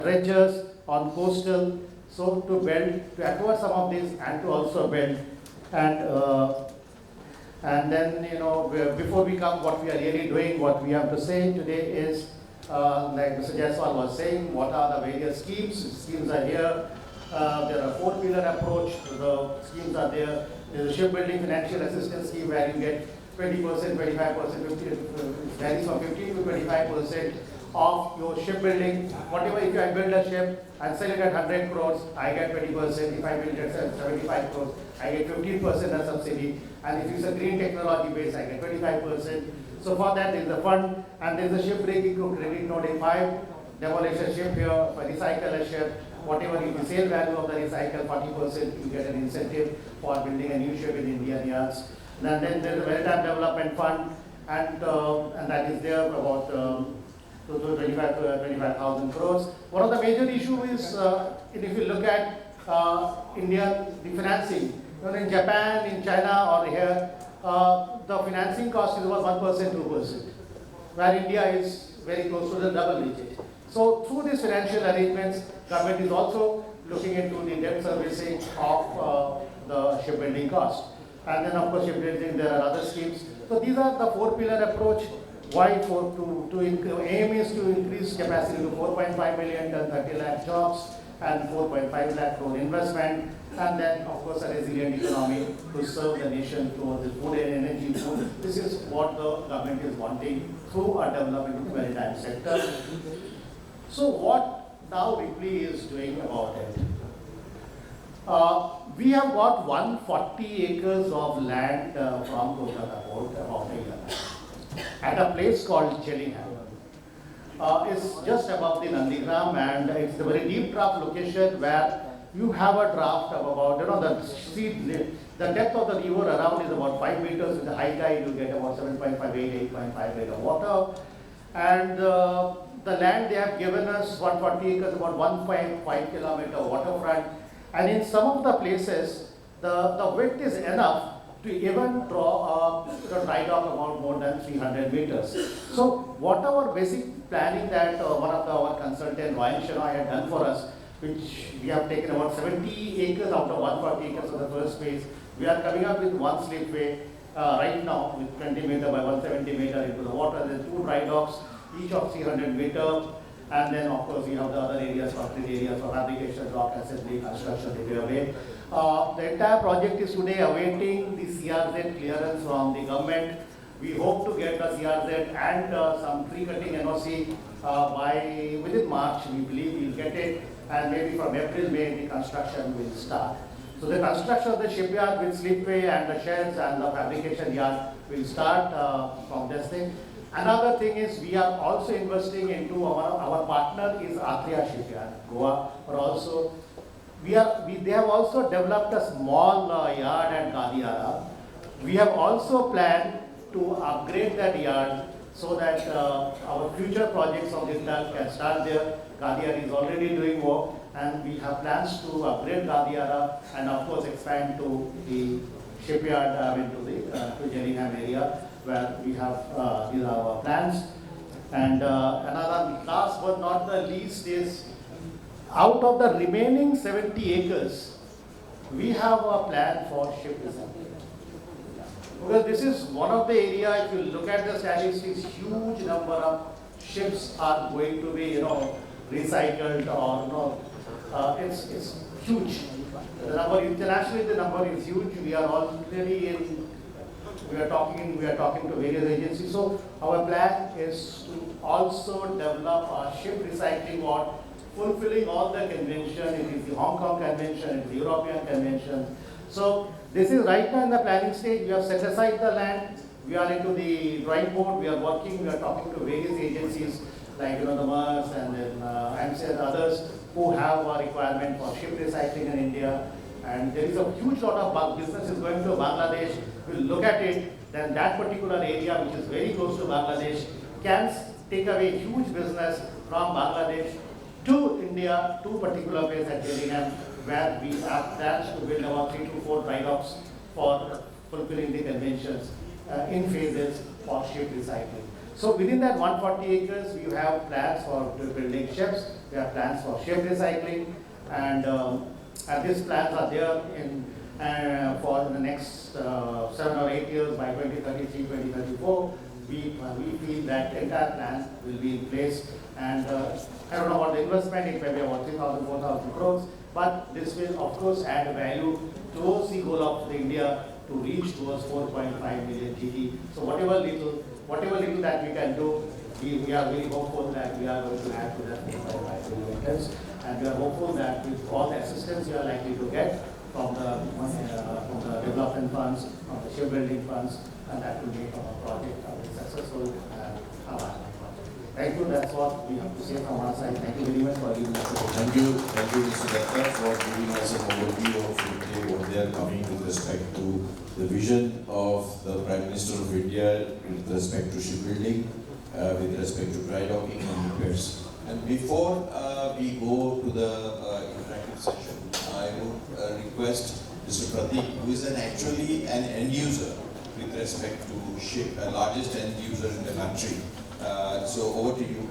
dredgers on coastal, so to build, to acquire some of these and to also build. And and then, before we come, what we are really doing, what we have to say today is, like Mr. Jaiswal was saying, what are the various schemes? Schemes are here. There are 4-pillar approach. The schemes are there. There is a shipbuilding financial assistance scheme where you get 20%, 25%, 50, it varies from 15 to 25% of your shipbuilding. Whatever, if I build a ship and sell it at 100 crores, I get 20%. If I build it at 75 crores, I get 15% as subsidy. And if it's a green technology base, I get 25%. So for that, there is a fund, and there is a shipbreaking credit note. If I demolish a ship here, recycle a ship, whatever is the sale value of the recycle, 40%, you get an incentive for building a new ship in Indian yards. And then there is a maritime development fund, and that is there about 25,000 crores. One of the major issues is, if you look at India, the financing. In Japan, in China, or here, the financing cost is about 1%, 2%, where India is very close to the double digit. So through these financial arrangements, government is also looking into the debt servicing of the shipbuilding cost. And then of course shipbuilding, there are other schemes. So these are the 4-pillar approach. Why aim is to increase capacity to 4.5 million ton, 30 lakh jobs, and 4.5 lakh crore investment. And then of course a resilient economy to serve the nation through the food and energy food. This is what the government is wanting through a development of the maritime sector. So what now Ripley is doing about it? We have got 140 acres of land from Kolkata Port about a year at a place called Chillingham. It's just above the Nandigram, and it's a very deep draft location where you have a draft of about, the depth of the river around is about 5 meters. With the high tide, you get about 7.58, 8.5 meter water. And the land they have given us, 140 acres, about 1.5 kilometer waterfront. And in some of the places, the width is enough to even draw a dry dock about more than 300 meters. So whatever basic planning that one of our consultant, Ryan Shenoy, had done for us, which we have taken about 70 acres out of 140 acres of the first phase. We are coming up with one slipway right now with 20 meter by 170 meter into the water. There are 2 dry docks, each of 300 meter. And then of course we have the other areas, concrete areas for fabrication, rock assembly, construction, repair. The entire project is today awaiting the CRZ clearance from the government. We hope to get the CRZ and some tree cutting NOC within March. We believe we'll get it, and maybe from April, May, the construction will start. So the construction of the shipyard with slipway and the sheds and the fabrication yard will start from this thing. Another thing is we are also investing into our partner is Atria Shipyard, Goa. They have also developed a small yard at Gadiara. We have also planned to upgrade that yard so that our future projects of this type can start there. Gadiara is already doing work, and we have plans to upgrade Gadiara and of course expand to the shipyard, to Gillingham area, where we have these are our plans. And another last but not the least is, out of the remaining 70 acres, we have a plan for ship design. Because this is one of the area, if you look at the statistics, huge number of ships are going to be, recycled, or it's huge. The number internationally, the number is huge. We are already we are talking to various agencies. So our plan is to also develop a ship recycling board, fulfilling all the convention. It is the Hong Kong Convention, it is the European Convention. So this is right now in the planning stage. We have set aside the land. We are into the drawing board. We are working. We are talking to various agencies like the MERS and then AMSA and others who have a requirement for ship recycling in India. And there is a huge lot of business is going to Bangladesh. We'll look at it. Then that particular area, which is very close to Bangladesh, can take away huge business from Bangladesh to India, to particular place at Gillingham, where we have plans to build about 3 to 4 dry docks for fulfilling the conventions in phases for ship recycling. So within that 140 acres, we have plans for building ships. We have plans for ship recycling, and these plans are there in for the next 7 or 8 years. By 2033, 2034, we feel that entire plan will be in place. And I don't know about the investment, it may be about 3,000, 4,000 crores, but this will of course add value towards the goal of India to reach towards 4.5 million GDP. So whatever little that we can do, we are very hopeful that we are going to add to that 4.5 million tons, and we are hopeful that with all the assistance we are likely to get from the development funds, from the shipbuilding funds, and that will make our project a very successful Thank you. That's what we have to say from our side. Thank you very much for giving us the Thank you, Mr. Datta, for giving us an overview of India, what they are coming with respect to the vision of the Prime Minister of India with respect to shipbuilding, with respect to dry docking and repairs. And before we go to the interactive session, I would request Mr. Pradeep, who is actually an end user with respect to ship, the largest end user in the country. So over to you.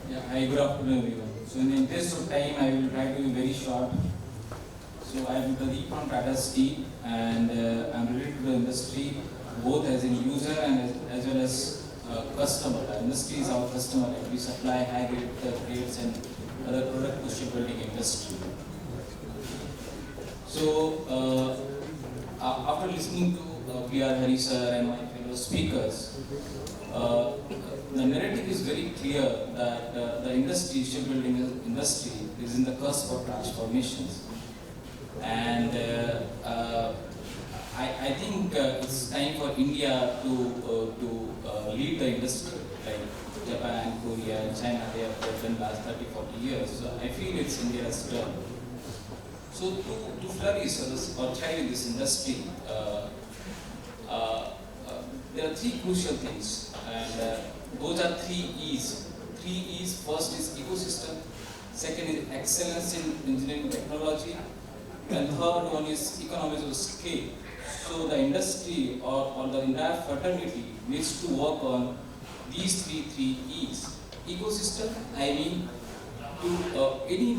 Yeah, hi, good afternoon everyone. So in the interest of time, I will try to be very short. So I am Pradeep from Tata Steel, and I am related to the industry both as a user and as well as customer. The industry is our customer, like we supply high-grade grades and other products to shipbuilding industry. So after listening to P.R. Hari sir and my fellow speakers, the narrative is very clear that the industry, shipbuilding industry, is in the cusp of transformations. And I think it's time for India to lead the industry, like Japan, Korea, China, they have done last 30-40 years. So I feel it's India's turn. So to flourish or thrive in this industry, there are three crucial things, and those are 3 E's. 3 E's, first is ecosystem, second is excellence in engineering technology, and third one is economies of scale. So the industry or the entire fraternity needs to work on these three E's. Ecosystem, I mean, for any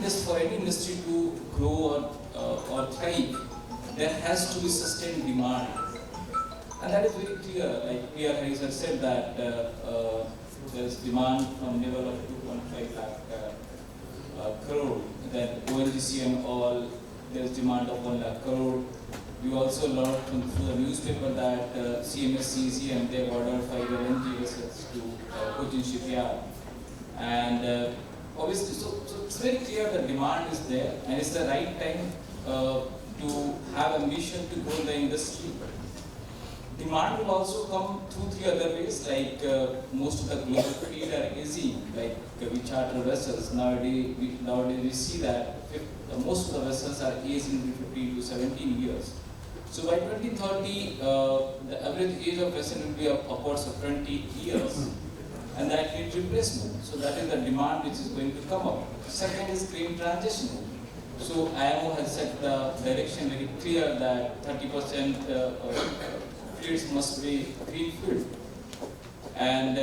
industry to grow or thrive, there has to be sustained demand. And that is very clear, like P.R. Hari sir said that there is demand from level of 2.5 lakh crore, then ONGC and all, there is demand of 1 lakh crore. We also learned through the newspaper that CMS and they have ordered 5 LNG vessels to Cochin shipyard. And obviously, so it's very clear that demand is there, and it's the right time to have ambition to grow the industry. Demand will also come through 3 other ways, like most of the global fleet are aging, like we charter vessels. Nowadays we see that most of the vessels are aging between 15 to 17 years. So by 2030, the average age of vessel will be upwards of 20 years, and that needs replacement. So that is the demand which is going to come up. Second is green transition. So IMO has set the direction very clear that 30% fleets must be green fuel. And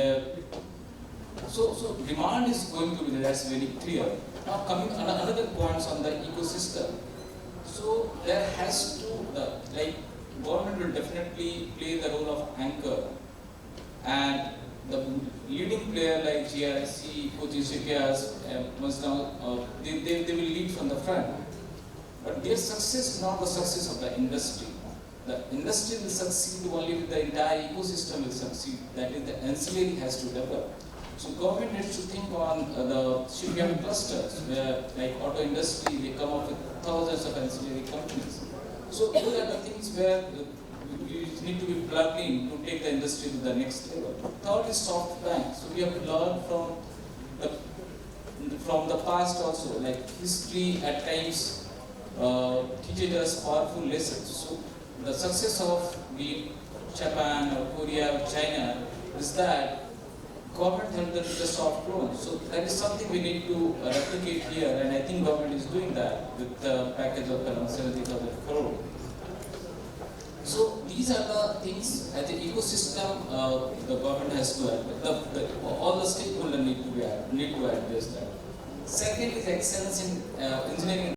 so demand is going to be there, that's very clear. Now coming another points on the ecosystem. So there has to, government will definitely play the role of anchor, and the leading player like GRC, Cochin shipyards, must now, they will lead from the front. But their success is not the success of the industry. The industry will succeed only if the entire ecosystem will succeed. That is, the ancillary has to develop. So government needs to think on the shipyard clusters, where like auto industry, they come up with thousands of ancillary companies. So those are the things where you need to be plugged in to take the industry to the next level. Third is soft bank. So we have to learn from the past also, like history at times teaches us powerful lessons. So the success of Japan or Korea or China is that government helped them with the soft loans. So that is something we need to replicate here, and I think government is doing that with the package of around 70,000 crore. So the these are the things as the ecosystem the government has to add. All the stakeholders need to address that. Second is excellence in engineering.